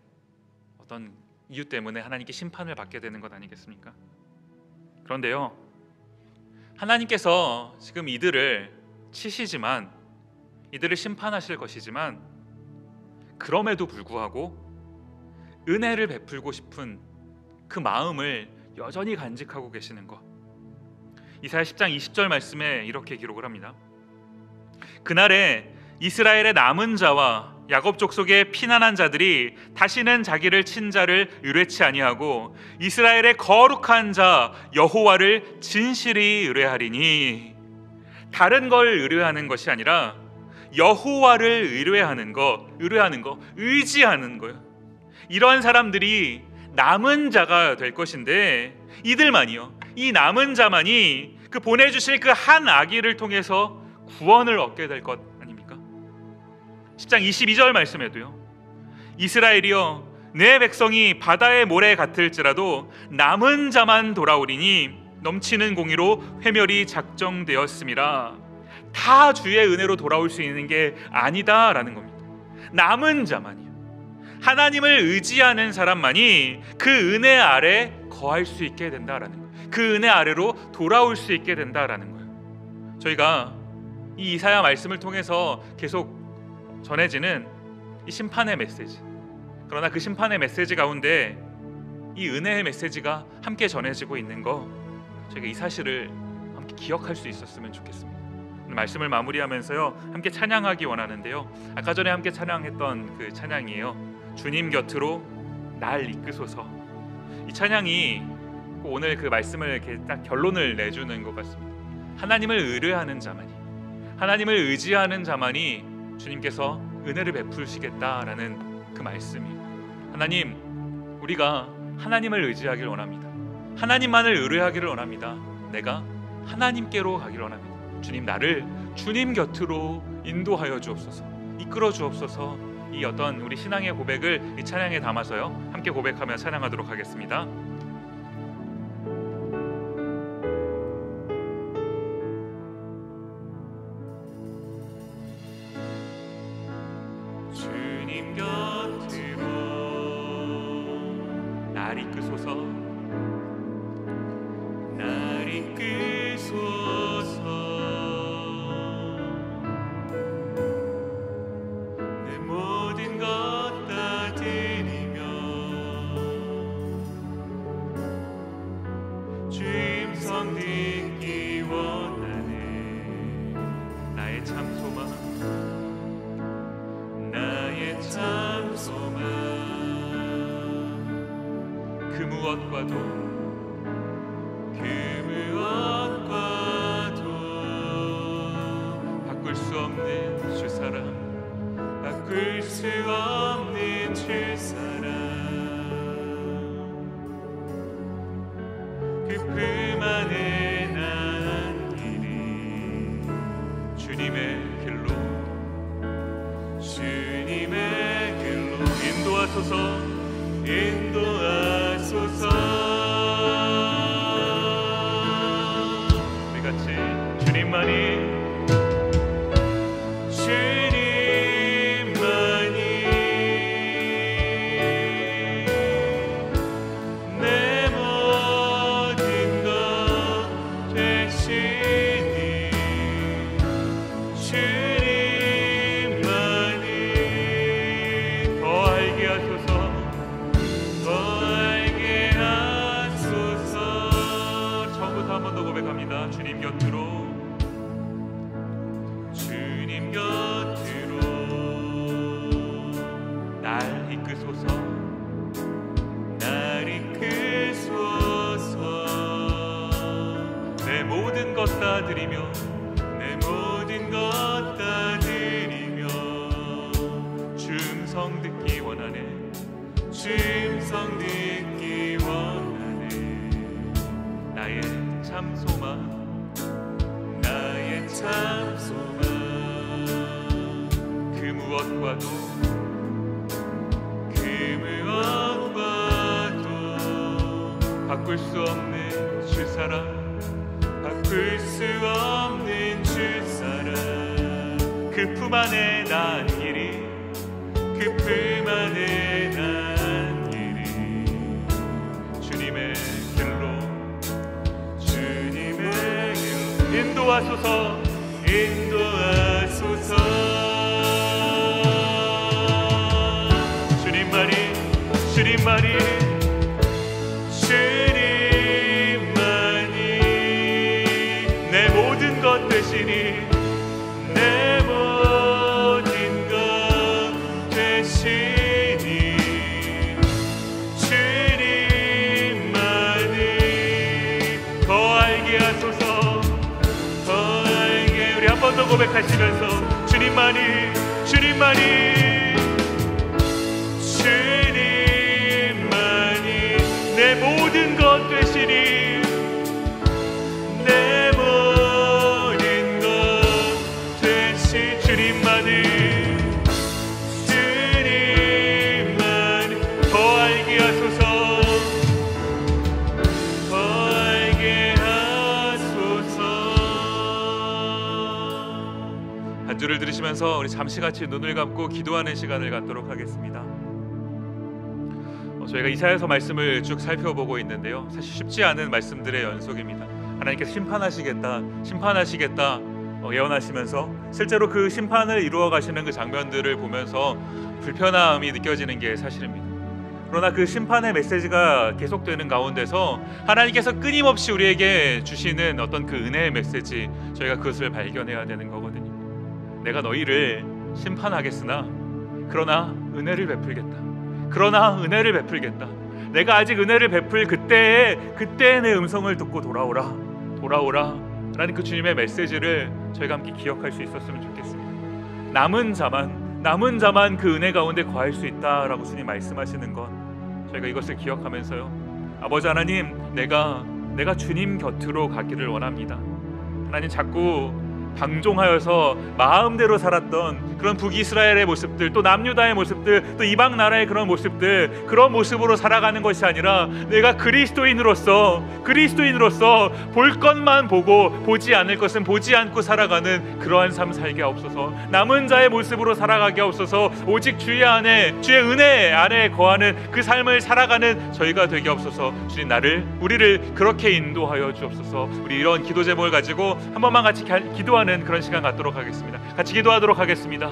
어떤 이유 때문에 하나님께 심판을 받게 되는 것 아니겠습니까? 그런데요, 하나님께서 지금 이들을 치시지만, 이들을 심판하실 것이지만, 그럼에도 불구하고 은혜를 베풀고 싶은 그 마음을 여전히 간직하고 계시는 것. 이사야 10장 20절 말씀에 이렇게 기록을 합니다. 그날에 이스라엘의 남은 자와 야곱 족속의 피난한 자들이 다시는 자기를 친 자를 의뢰치 아니하고 이스라엘의 거룩한 자 여호와를 진실히 의뢰하리니. 다른 걸 의뢰하는 것이 아니라 여호와를 의뢰하는 거, 의지하는 거예요. 이러한 사람들이 남은 자가 될 것인데, 이들만이요, 이 남은 자만이 그 보내주실 그 한 아기를 통해서 구원을 얻게 될 것 아닙니까? 10장 22절 말씀에도요, 이스라엘이여 내 백성이 바다의 모래 같을지라도 남은 자만 돌아오리니 넘치는 공의로 회멸이 작정되었음이라. 다 주의 은혜로 돌아올 수 있는 게 아니다라는 겁니다. 남은 자만이요, 하나님을 의지하는 사람만이 그 은혜 아래 거할 수 있게 된다라는 거예요. 그 은혜 아래로 돌아올 수 있게 된다라는 거예요. 저희가 이 이사야 말씀을 통해서 계속 전해지는 이 심판의 메시지, 그러나 그 심판의 메시지 가운데 이 은혜의 메시지가 함께 전해지고 있는 거, 저희가 이 사실을 함께 기억할 수 있었으면 좋겠습니다. 오늘 말씀을 마무리하면서요, 함께 찬양하기 원하는데요, 아까 전에 함께 찬양했던 그 찬양이에요. 주님 곁으로 날 이끄소서. 이 찬양이 오늘 그 말씀을 이렇게 딱 결론을 내주는 것 같습니다. 하나님을 의뢰하는 자만이, 하나님을 의지하는 자만이 주님께서 은혜를 베푸시겠다라는 그 말씀이에요. 하나님, 우리가 하나님을 의지하길 원합니다. 하나님만을 의뢰하기를 원합니다. 내가 하나님께로 가기를 원합니다. 주님, 나를 주님 곁으로 인도하여 주옵소서, 이끌어 주옵소서. 이 어떤 우리 신앙의 고백을 이 찬양에 담아서요, 함께 고백하며 찬양하도록 하겠습니다. 주님 곁으로 날 이끄소서. 무엇과도 바꿀 수 없는 주사랑, 바꿀 수 없는 주사랑, 그 품 안에 난 길이 주님의 길로, 주님의 길로 인도하소서, 인도하소서. 우리 같이 주님만이, 주님 곁으로, 주님 곁으로 날 이끄소서, 날 이끄소서. 내 모든 것 다 드리며, 내 모든 것 다 드리며, 주음성 듣기 원하네, 주음성 듣기 원하네. 나의 참 소망, 나의 참 소망, 그 무엇과도, 그 무엇과도 바꿀 수 없는 주사랑, 바꿀 수 없는 주사랑, 그 품 안에 난 길이, 그 품 안에 난 길이 주님의 길로, 주님의 길로 인도하소서, 인도하소서. 주님만이, 주님만이, 주님만이 내 모든 것 되시니, 내 모든 것 되시니, 주님만이 더 알게 하소서, 더 알게. 우리 한 번 더 고백하시면서 주님만이, 주님만이, 주님만이 내 모든 것 되시니, 내 모든 것 되시. 주님만이, 주님만이 더 알게 하소서, 더 알게 하소서. 한 주를 들으시면서 우리 잠시 같이 눈을 감고 기도하는 시간을 갖도록 하겠습니다. 저희가 이사야서 말씀을 쭉 살펴보고 있는데요, 사실 쉽지 않은 말씀들의 연속입니다. 하나님께서 심판하시겠다, 심판하시겠다 예언하시면서 실제로 그 심판을 이루어 가시는 그 장면들을 보면서 불편함이 느껴지는 게 사실입니다. 그러나 그 심판의 메시지가 계속되는 가운데서 하나님께서 끊임없이 우리에게 주시는 어떤 그 은혜의 메시지, 저희가 그것을 발견해야 되는 거거든요. 내가 너희를 심판하겠으나 그러나 은혜를 베풀겠다, 그러나 은혜를 베풀겠다. 내가 아직 은혜를 베풀 그때에 내 음성을 듣고 돌아오라, 돌아오라 라는 그 주님의 메시지를 저희가 함께 기억할 수 있었으면 좋겠습니다. 남은 자만 그 은혜 가운데 거할 수 있다라고 주님 말씀하시는 것, 저희가 이것을 기억하면서요, 아버지 하나님, 내가 주님 곁으로 가기를 원합니다. 하나님, 자꾸 방종하여서 마음대로 살았던 그런 북이스라엘의 모습들, 또 남유다의 모습들, 또 이방 나라의 그런 모습들, 그런 모습으로 살아가는 것이 아니라 내가 그리스도인으로서 볼 것만 보고 보지 않을 것은 보지 않고 살아가는 그러한 삶 살게 하옵소서. 남은 자의 모습으로 살아가게 하옵소서. 오직 주의 은혜 안에 거하는 그 삶을 살아가는 저희가 되게 하옵소서. 주님, 우리를 그렇게 인도하여 주옵소서. 우리 이런 기도 제목을 가지고 한 번만 같이 기도하는 그런 시간 갖도록 하겠습니다. 같이 기도하도록 하겠습니다.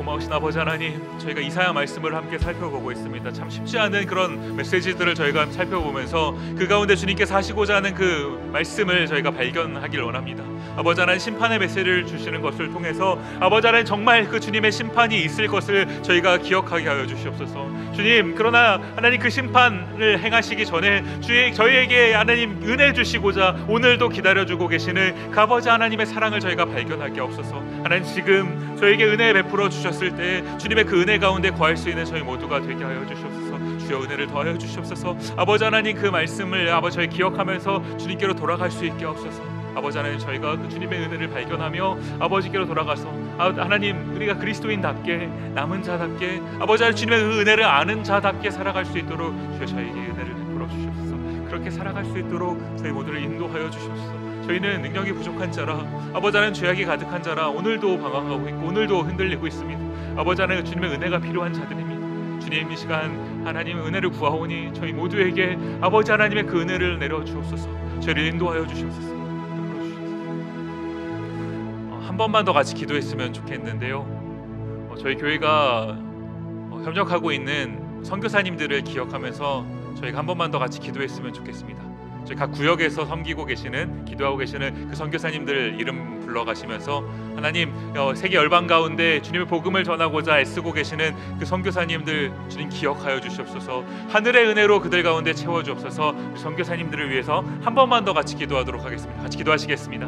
고마우신 아버지 하나님, 저희가 이사야 말씀을 함께 살펴보고 있습니다. 참 쉽지 않은 그런 메시지들을 저희가 살펴보면서 그 가운데 주님께서 하시고자 하는 그 말씀을 저희가 발견하길 원합니다. 아버지 하나님, 심판의 메시지를 주시는 것을 통해서 아버지 하나님, 정말 그 주님의 심판이 있을 것을 저희가 기억하게 하여 주시옵소서. 주님, 그러나 하나님, 그 심판을 행하시기 전에 저희에게 하나님 은혜 주시고자 오늘도 기다려주고 계시는 그 아버지 하나님의 사랑을 저희가 발견하게 없어서, 하나님 지금 저에게 은혜 베풀어 주셨을 때 주님의 그 은혜 가운데 거할 수 있는 저희 모두가 되게 하여 주시옵소서. 주여 은혜를 더하여 주시옵소서. 아버지 하나님, 그 말씀을 아버지 저희 기억하면서 주님께로 돌아갈 수 있게 없어서, 아버지 하나님, 저희가 그 주님의 은혜를 발견하며 아버지께로 돌아가서 하나님, 우리가 그리스도인답게, 남은 자답게, 아버지 하나님 주님의 그 은혜를 아는 자답게 살아갈 수 있도록 주여 저에게 은혜를 베풀어 주시옵소서. 그렇게 살아갈 수 있도록 저희 모두를 인도하여 주시옵소서. 저희는 능력이 부족한 자라, 아버지 하나님 죄악이 가득한 자라 오늘도 방황하고 있고 오늘도 흔들리고 있습니다. 아버지 하나님, 주님의 은혜가 필요한 자들입니다. 주님, 이 시간 하나님의 은혜를 구하오니 저희 모두에게 아버지 하나님의 그 은혜를 내려 주옵소서. 저희를 인도하여 주시옵소서. 한 번만 더 같이 기도했으면 좋겠는데요. 저희 교회가 협력하고 있는 선교사님들을 기억하면서 저희가 한 번만 더 같이 기도했으면 좋겠습니다. 저희 각 구역에서 섬기고 계시는, 기도하고 계시는 그 선교사님들 이름 불러가시면서 하나님, 세계 열방 가운데 주님의 복음을 전하고자 애쓰고 계시는 그 선교사님들 주님 기억하여 주시옵소서. 하늘의 은혜로 그들 가운데 채워 주옵소서. 선교사님들을 위해서 한 번만 더 같이 기도하도록 하겠습니다. 같이 기도하시겠습니다.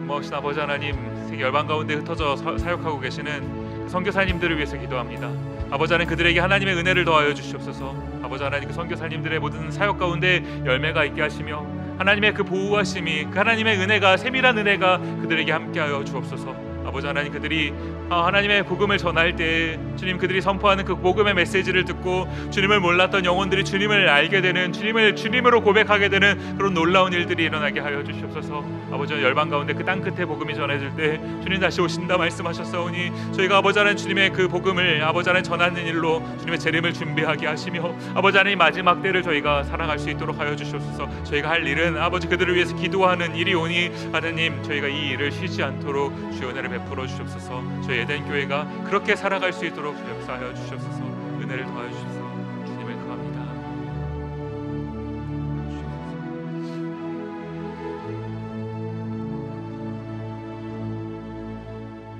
고마우신 아버지 하나님, 세계 열방 가운데 흩어져 사역하고 계시는 선교사님들을 위해서 기도합니다. 아버지 하나님, 그들에게 하나님의 은혜를 더하여 주시옵소서. 아버지 하나님, 그 선교사님들의 모든 사역 가운데 열매가 있게 하시며 하나님의 그 보호하심이, 그 하나님의 은혜가, 세밀한 은혜가 그들에게 함께하여 주옵소서. 아버지 하나님, 그들이 하나님의 복음을 전할 때 주님, 그들이 선포하는 그 복음의 메시지를 듣고 주님을 몰랐던 영혼들이 주님을 알게 되는, 주님을 주님으로 고백하게 되는 그런 놀라운 일들이 일어나게 하여 주시옵소서. 아버지, 열방 가운데 그 땅 끝에 복음이 전해질 때 주님 다시 오신다 말씀하셨사오니 저희가 아버지 하나님 주님의 그 복음을 아버지 하나님 전하는 일로 주님의 재림을 준비하게 하시며 아버지 하나님 마지막 때를 저희가 살아갈 수 있도록 하여 주시옵소서. 저희가 할 일은 아버지 그들을 위해서 기도하는 일이 오니 하나님, 저희가 이 일을 쉬지 않도록 주의 은혜를 베풀어 주시옵소서. 저희 에덴 교회가 그렇게 살아갈 수 있도록 역사하여 주시옵소서. 은혜를 더하여 주시옵소서. 주님을 구합니다.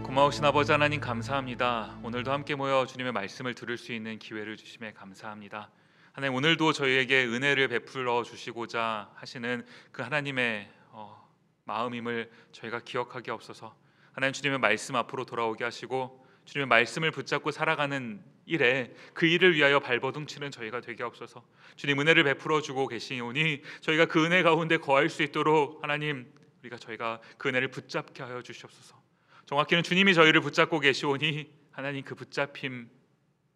고마우신 아버지 하나님, 감사합니다. 오늘도 함께 모여 주님의 말씀을 들을 수 있는 기회를 주심에 감사합니다. 하나님, 오늘도 저희에게 은혜를 베풀어 주시고자 하시는 그 하나님의 마음임을 저희가 기억하게 없어서 하나님, 주님의 말씀 앞으로 돌아오게 하시고 주님의 말씀을 붙잡고 살아가는 일에 그 일을 위하여 발버둥치는 저희가 되게 없어서 주님 은혜를 베풀어 주고 계시오니 저희가 그 은혜 가운데 거할 수 있도록 하나님, 저희가 그 은혜를 붙잡게 하여 주시옵소서. 정확히는 주님이 저희를 붙잡고 계시오니 하나님, 그 붙잡힘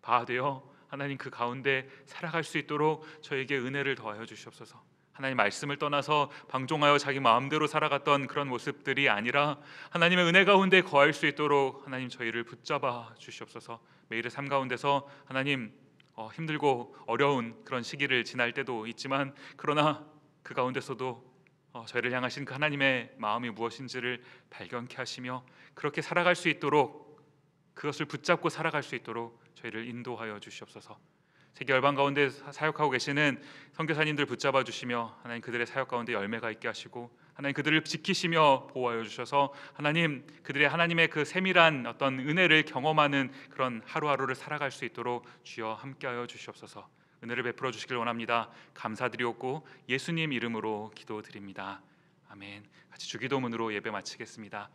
바 되어 하나님 그 가운데 살아갈 수 있도록 저에게 은혜를 더하여 주시옵소서. 하나님, 말씀을 떠나서 방종하여 자기 마음대로 살아갔던 그런 모습들이 아니라 하나님의 은혜 가운데 거할 수 있도록 하나님 저희를 붙잡아 주시옵소서. 매일의 삶 가운데서 하나님, 힘들고 어려운 그런 시기를 지날 때도 있지만 그러나 그 가운데서도 저희를 향하신 그 하나님의 마음이 무엇인지를 발견케 하시며 그렇게 살아갈 수 있도록, 그것을 붙잡고 살아갈 수 있도록 저희를 인도하여 주시옵소서. 세계 열방 가운데 사역하고 계시는 선교사님들 붙잡아 주시며 하나님, 그들의 사역 가운데 열매가 있게 하시고 하나님, 그들을 지키시며 보호하여 주셔서 하나님, 그들의 하나님의 그 세밀한 어떤 은혜를 경험하는 그런 하루하루를 살아갈 수 있도록 주여 함께하여 주시옵소서. 은혜를 베풀어 주시길 원합니다. 감사드리옵고 예수님 이름으로 기도드립니다. 아멘. 같이 주기도문으로 예배 마치겠습니다.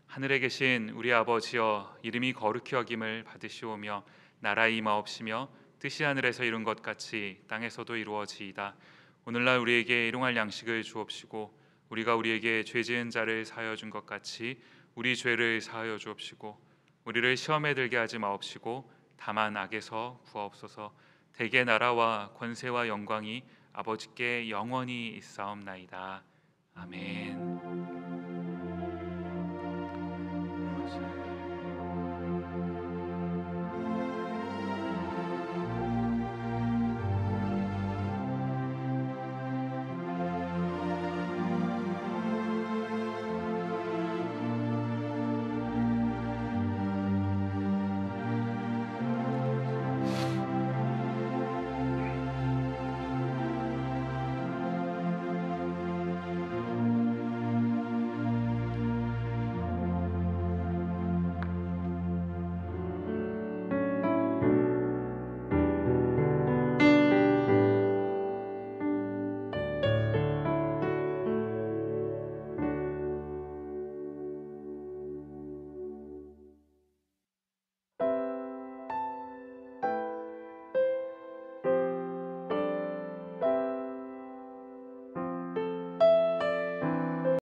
하늘에 계신 우리 아버지여, 이름이 거룩히 여김을 받으시오며 나라의 임하옵시며 뜻이 하늘에서 이룬 것 같이 땅에서도 이루어지이다. 오늘날 우리에게 일용할 양식을 주옵시고 우리가 우리에게 죄 지은 자를 사하여 준 것 같이 우리 죄를 사하여 주옵시고 우리를 시험에 들게 하지 마옵시고 다만 악에서 구하옵소서. 대개 나라와 권세와 영광이 아버지께 영원히 있사옵나이다. 아멘.